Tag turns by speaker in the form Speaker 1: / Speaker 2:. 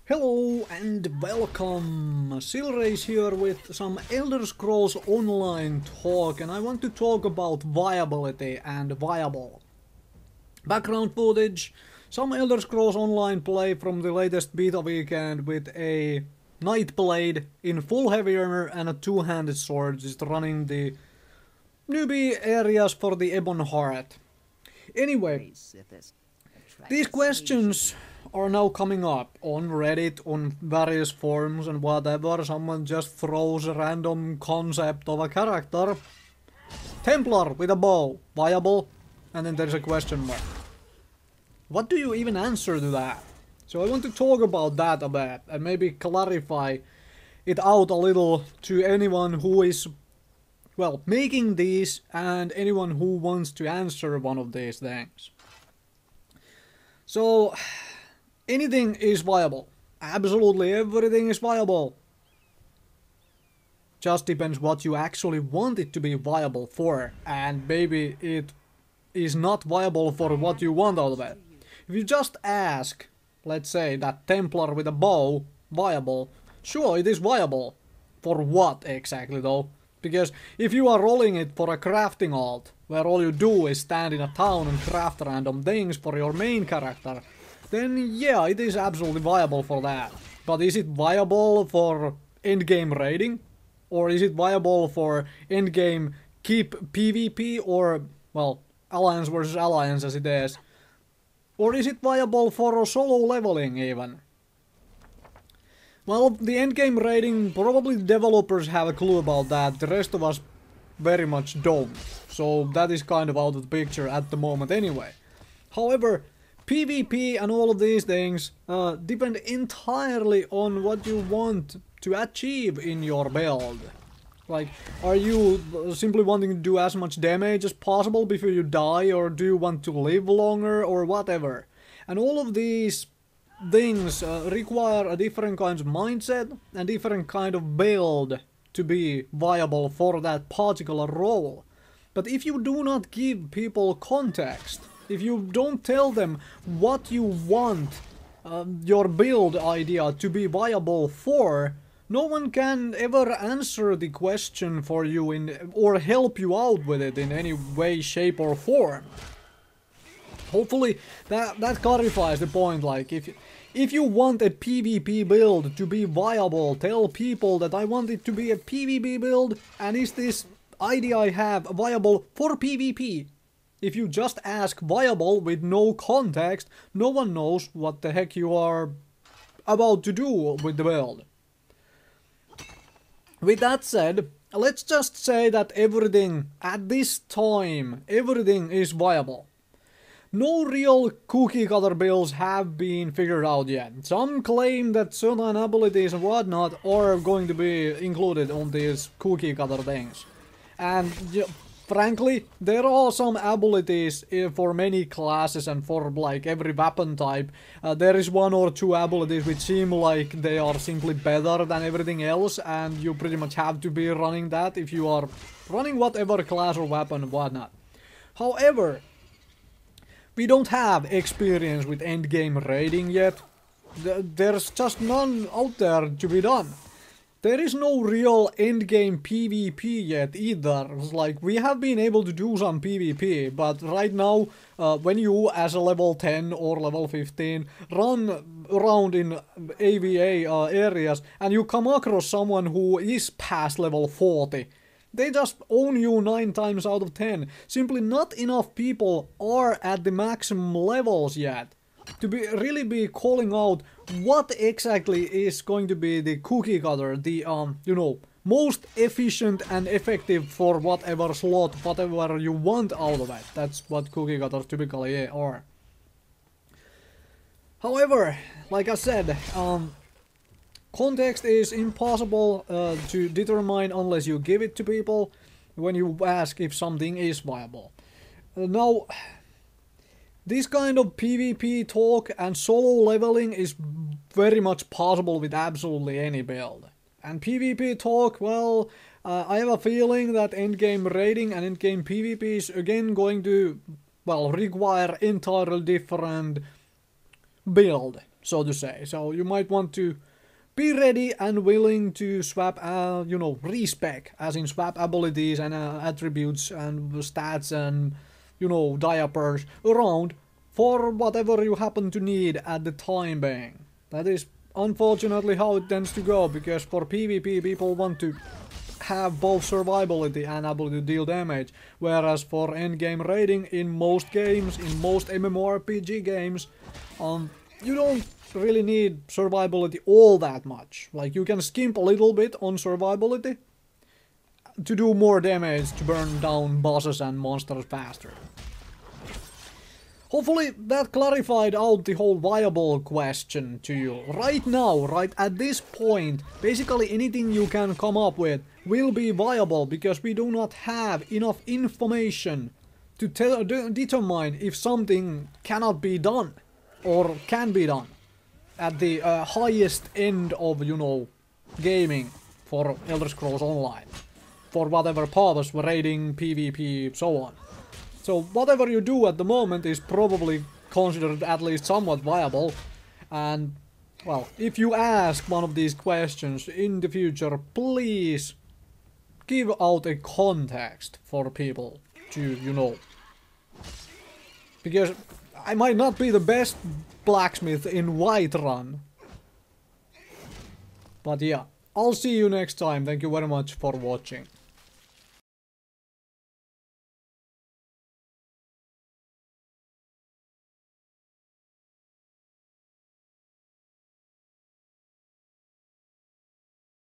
Speaker 1: Hello and welcome! Silrace here with some Elder Scrolls Online talk, and I want to talk about viability and viable. Background footage, some Elder Scrolls Online play from the latest beta weekend with a Knight Blade in full heavy armor and a two-handed sword, just running the newbie areas for the Ebon Heart. Anyway, these questions are now coming up on Reddit, on various forums and whatever. Someone just throws a random concept of a character. Templar with a bow, viable? And then there's a question mark. What do you even answer to that? So I want to talk about that a bit and maybe clarify it out a little to anyone who is, well, making these and anyone who wants to answer one of these things. So, anything is viable. Absolutely everything is viable. Just depends what you actually want it to be viable for, and maybe it is not viable for what you want out of it. If you just ask, let's say, that Templar with a bow, viable, sure, it is viable. For what exactly though? Because if you are rolling it for a crafting alt, where all you do is stand in a town and craft random things for your main character, then yeah, it is absolutely viable for that. But is it viable for endgame raiding? Or is it viable for endgame keep PvP or, well, alliance versus alliance as it is? Or is it viable for solo leveling even? Well, the endgame raiding, probably developers have a clue about that, the rest of us very much don't. So that is kind of out of the picture at the moment anyway. However, PvP and all of these things depend entirely on what you want to achieve in your build. Like, are you simply wanting to do as much damage as possible before you die, or do you want to live longer, or whatever? And all of these things require a different kind of mindset and different kind of build to be viable for that particular role. But if you do not give people context, if you don't tell them what you want your build idea to be viable for, no one can ever answer the question for you or help you out with it in any way, shape or form. Hopefully that clarifies the point. Like, if you want a PvP build to be viable, tell people that I want it to be a PvP build, and is this idea I have viable for PvP? If you just ask viable with no context, no one knows what the heck you are about to do with the build. With that said, let's just say that everything at this time, everything is viable. No real cookie cutter builds have been figured out yet. Some claim that certain abilities and whatnot are going to be included on these cookie cutter things. And frankly, there are some abilities for many classes and for like every weapon type. There is one or two abilities which seem like they are simply better than everything else, and you pretty much have to be running that if you are running whatever class or weapon and whatnot. However, we don't have experience with endgame raiding yet. There's just none out there to be done. There is no real endgame PvP yet either. It's like, we have been able to do some PvP, but right now, when you as a level 10 or level 15 run around in AVA areas and you come across someone who is past level 40, they just own you 9 times out of 10. Simply not enough people are at the maximum levels yet to really be calling out what exactly is going to be the cookie cutter, the you know, most efficient and effective for whatever slot, whatever you want out of it. That's what cookie cutters typically are. However, like I said, context is impossible to determine unless you give it to people when you ask if something is viable. Now, this kind of PvP talk and solo leveling is very much possible with absolutely any build. And PvP talk, well, I have a feeling that endgame raiding and endgame PvP is again going to, well, require entirely different build. so to say. So you might want to be ready and willing to swap, you know, respec, as in swap abilities and attributes and stats and, you know, diapers around for whatever you happen to need at the time being. That is unfortunately how it tends to go, because for PvP people want to have both survivability and ability to deal damage, whereas for endgame raiding in most games, in most MMORPG games, you don't really need survivability all that much. Like, you can skimp a little bit on survivability to do more damage, to burn down bosses and monsters faster. Hopefully that clarified out the whole viable question to you. Right now, right at this point, basically anything you can come up with will be viable, because we do not have enough information to determine if something cannot be done or can be done at the highest end of, you know, gaming for Elder Scrolls Online, for whatever purpose, raiding, PvP, so on. So whatever you do at the moment is probably considered at least somewhat viable, and, well, if you ask one of these questions in the future, please give out a context for people to, you know, because I might not be the best blacksmith in Whiterun. But yeah, I'll see you next time. Thank you very much for watching.